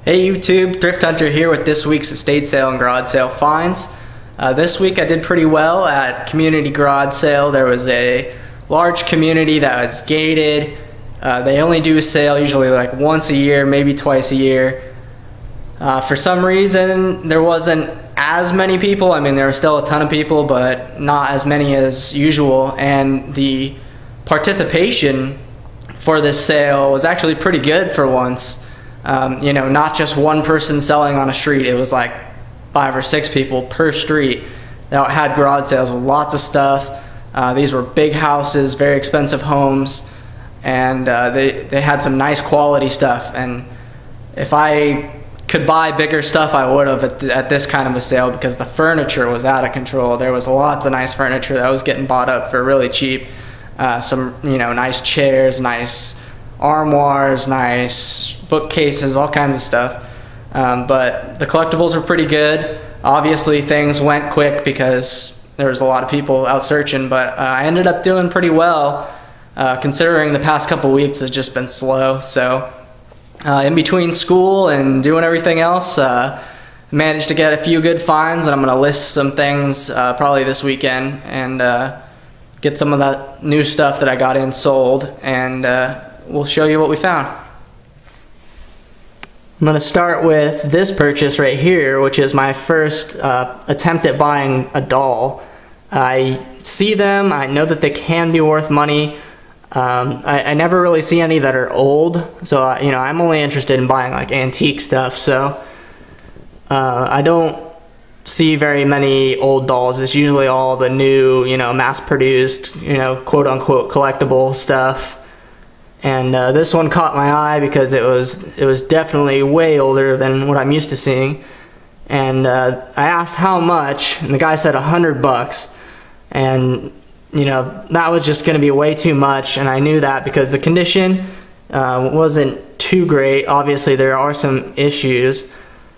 Hey YouTube, Thrift Hunter here with this week's estate sale and garage sale finds. This week I did pretty well at community garage sale. There was a large community that was gated. They only do a sale usually like once a year, maybe twice a year. For some reason there wasn't as many people. I mean, there were still a ton of people, but not as many as usual, and the participation for this sale was actually pretty good for once. You know, not just one person selling on a street. It was like 5 or 6 people per street that had garage sales with lots of stuff. These were big houses, very expensive homes, and they had some nice quality stuff. And if I could buy bigger stuff, I would have at this kind of a sale, because the furniture was out of control. There was lots of nice furniture that was getting bought up for really cheap. Some, you know, nice chairs, nice armoires, nice bookcases, all kinds of stuff. But the collectibles were pretty good. Obviously things went quick because there was a lot of people out searching, but I ended up doing pretty well considering the past couple weeks has just been slow. So in between school and doing everything else, managed to get a few good finds, and I'm going to list some things probably this weekend and get some of that new stuff that I got in sold, and we'll show you what we found. I'm going to start with this purchase right here, which is my first attempt at buying a doll. I see them, I know that they can be worth money. I never really see any that are old, so you know, I'm only interested in buying like antique stuff, so I don't see very many old dolls. It's usually all the new, you know, mass-produced, you know, quote-unquote collectible stuff. And this one caught my eye because it was definitely way older than what I'm used to seeing. And I asked how much, and the guy said $100. And you know, that was just going to be way too much, and I knew that because the condition wasn't too great. Obviously there are some issues,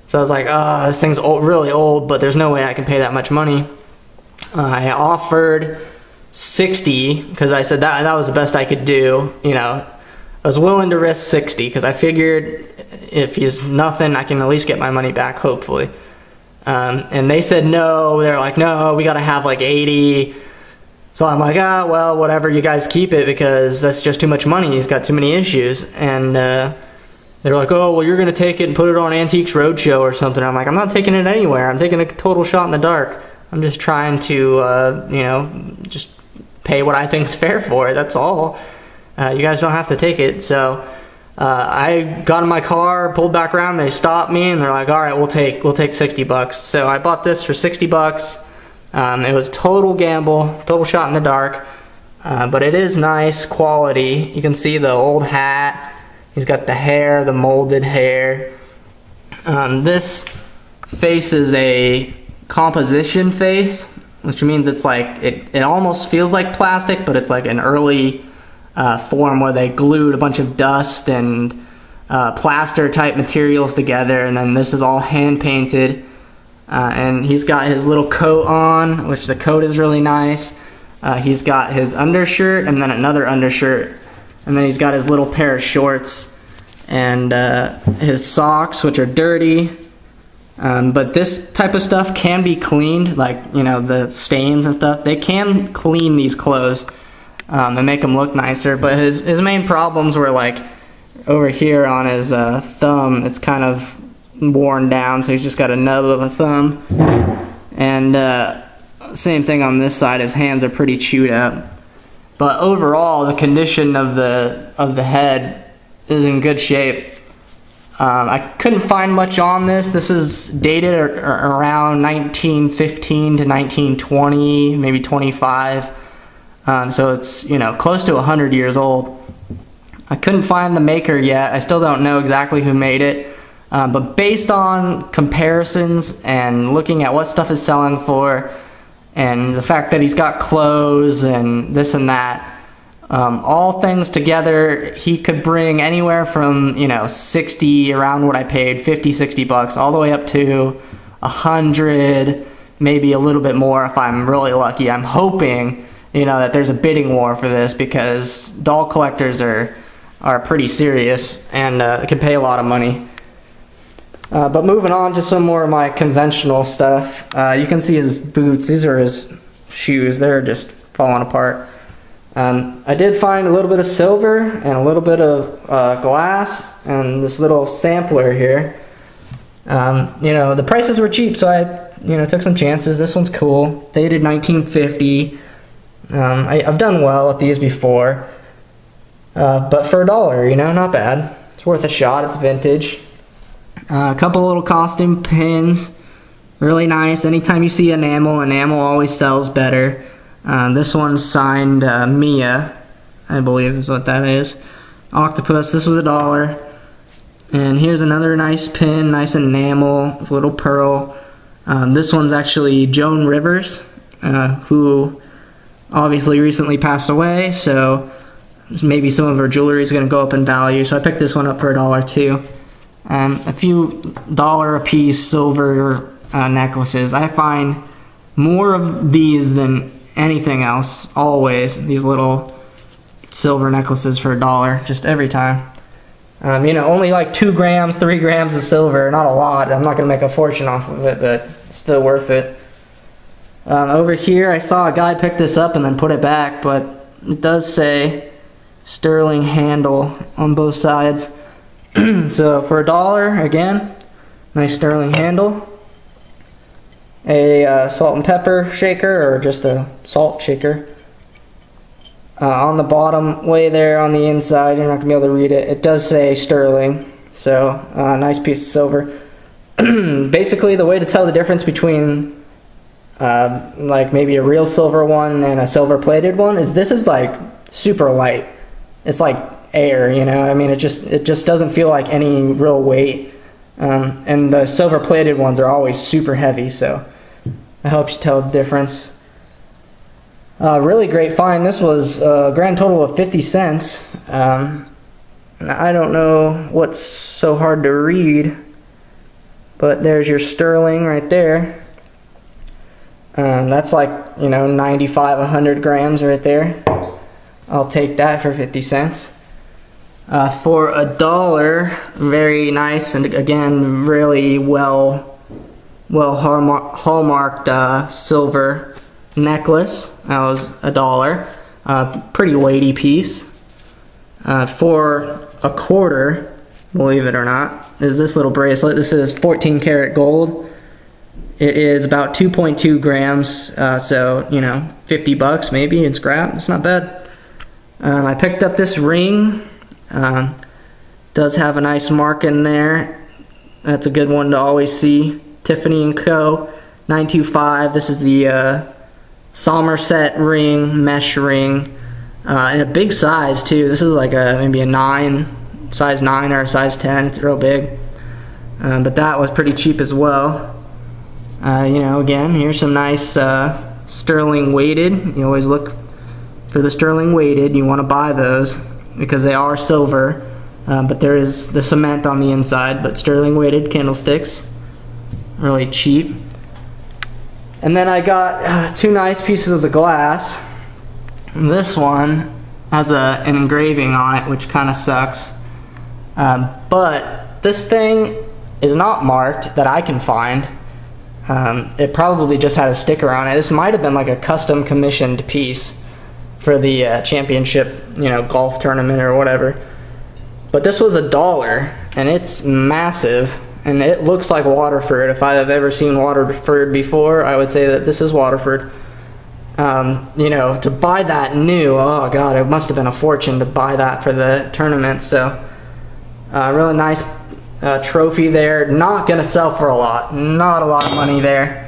so I was like, oh, this thing's old, really old, but there's no way I can pay that much money. I offered $60 because I said that was the best I could do. You know, I was willing to risk $60 because I figured if he's nothing, I can at least get my money back, hopefully. And they said no. They're like, no, we gotta have like 80. So I'm like, ah, well, whatever, you guys keep it because that's just too much money. He's got too many issues. And they're like, oh, well, you're gonna take it and put it on Antiques Roadshow or something. I'm like, I'm not taking it anywhere. I'm taking a total shot in the dark. I'm just trying to, you know, just pay what I think's fair for it. That's all. You guys don't have to take it. So I got in my car, pulled back around, they stopped me, and they're like, all right, we'll take $60. So I bought this for $60. It was total gamble, total shot in the dark, but it is nice quality. You can see the old hat. He's got the hair, the molded hair. This face is a composition face, which means it's like, it almost feels like plastic, but it's like an early form where they glued a bunch of dust and plaster type materials together, and then this is all hand painted. And he's got his little coat on, which the coat is really nice. He's got his undershirt and then another undershirt, and then he's got his little pair of shorts and his socks, which are dirty. But this type of stuff can be cleaned, like, you know, the stains and stuff. They can clean these clothes and make them look nicer, but his main problems were like over here on his thumb. It's kind of worn down, so he's just got a nub of a thumb. And same thing on this side, his hands are pretty chewed up. But overall, the condition of the head is in good shape. I couldn't find much on this. This is dated around 1915 to 1920, maybe 25. So it's, you know, close to 100 years old. I couldn't find the maker yet. I still don't know exactly who made it. But based on comparisons and looking at what stuff is selling for, and the fact that he's got clothes and this and that, all things together, he could bring anywhere from, you know, 60, around what I paid, 50, 60 bucks, all the way up to 100, maybe a little bit more if I'm really lucky. I'm hoping, you know, that there's a bidding war for this, because doll collectors are pretty serious and can pay a lot of money. But moving on to some more of my conventional stuff. You can see his boots. These are his shoes. They're just falling apart. I did find a little bit of silver and a little bit of glass and this little sampler here. You know, the prices were cheap, so I took some chances. This one's cool. Dated 1950. I've done well with these before. But for $1, you know, not bad. It's worth a shot. It's vintage. A couple little costume pins, really nice. Anytime you see enamel always sells better. This one's signed Mia, I believe is what that is. Octopus, this was $1. And here's another nice pin, nice enamel, little pearl. This one's actually Joan Rivers, who obviously recently passed away, so maybe some of her jewelry is going to go up in value. So I picked this one up for $1 too. A few dollar a piece silver necklaces. I find more of these than anything else, always. These little silver necklaces for $1, just every time. You know, only like 2 grams, 3 grams of silver, not a lot. I'm not going to make a fortune off of it, but still worth it. Over here, I saw a guy pick this up and then put it back, but it does say sterling handle on both sides. So for $1, again, nice sterling handle. A salt and pepper shaker, or just a salt shaker. On the bottom way there on the inside, you're not going to be able to read it. It does say sterling, so nice piece of silver. Basically, the way to tell the difference between like maybe a real silver one and a silver plated one is this is like super light. It's like air, you know. I mean, it just doesn't feel like any real weight. And the silver plated ones are always super heavy, so that helps you tell the difference. Really great find. This was a grand total of 50 cents. I don't know what's so hard to read, but there's your sterling right there. That's like, you know, 95, 100 grams right there. I'll take that for 50 cents. For $1, very nice, and again, really well hallmarked silver necklace. That was $1. Pretty weighty piece. For $0.25, believe it or not, is this little bracelet. This is 14 karat gold. It is about 2.2 grams, so, you know, 50 bucks maybe in scrap. It's not bad. I picked up this ring. Does have a nice mark in there. That's a good one to always see. Tiffany & Co. 925. This is the Somerset ring, mesh ring, in a big size too. This is like maybe a 9, size 9 or a size 10. It's real big. But that was pretty cheap as well. You know, again, here's some nice sterling weighted. You always look for the sterling weighted. You want to buy those because they are silver, but there is the cement on the inside. But sterling weighted candlesticks, really cheap. And then I got 2 nice pieces of glass. This one has an engraving on it, which kind of sucks. But this thing is not marked that I can find. It probably just had a sticker on it. This might have been like a custom commissioned piece for the championship, you know, golf tournament or whatever. But this was $1, and it's massive, and it looks like Waterford. If I have ever seen Waterford before, I would say that this is Waterford. You know, to buy that new, oh god, it must have been a fortune to buy that for the tournament. So really nice trophy there. Not gonna sell for a lot, not a lot of money there.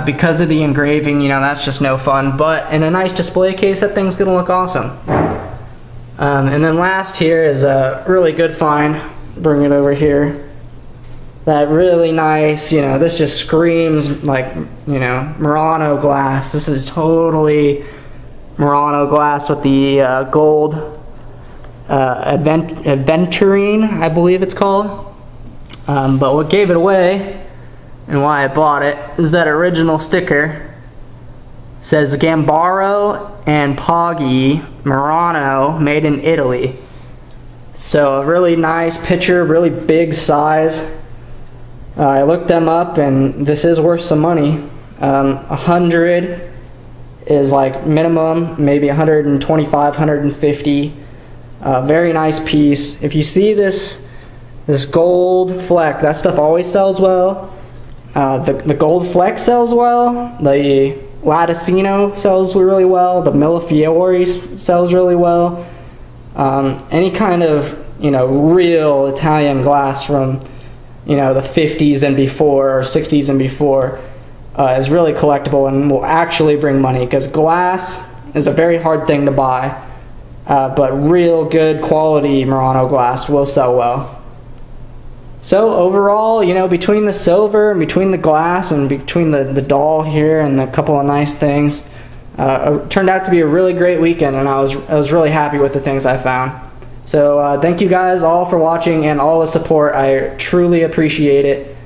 Because of the engraving, you know, that's just no fun. But in a nice display case, that thing's gonna look awesome. And then last here is a really good find. Bring it over here. That really nice, you know, this just screams like, you know, Murano glass. This is totally Murano glass with the gold aventurine, I believe it's called. But what gave it away and why I bought it is that original sticker. It says Gambaro and Poggi Murano, made in Italy. So a really nice picture, really big size. I looked them up, and this is worth some money. 100 is like minimum, maybe 125, 150. Very nice piece. If you see this gold fleck, that stuff always sells well. The gold fleck sells well. The Latticino sells really well. The Millefiori sells really well. Any kind of real Italian glass from the 50s and before, or 60s and before, is really collectible and will actually bring money, because glass is a very hard thing to buy, but real good quality Murano glass will sell well. So overall, between the silver and between the glass and between the doll here and a couple of nice things, it turned out to be a really great weekend, and I was really happy with the things I found. So thank you guys all for watching and all the support. I truly appreciate it.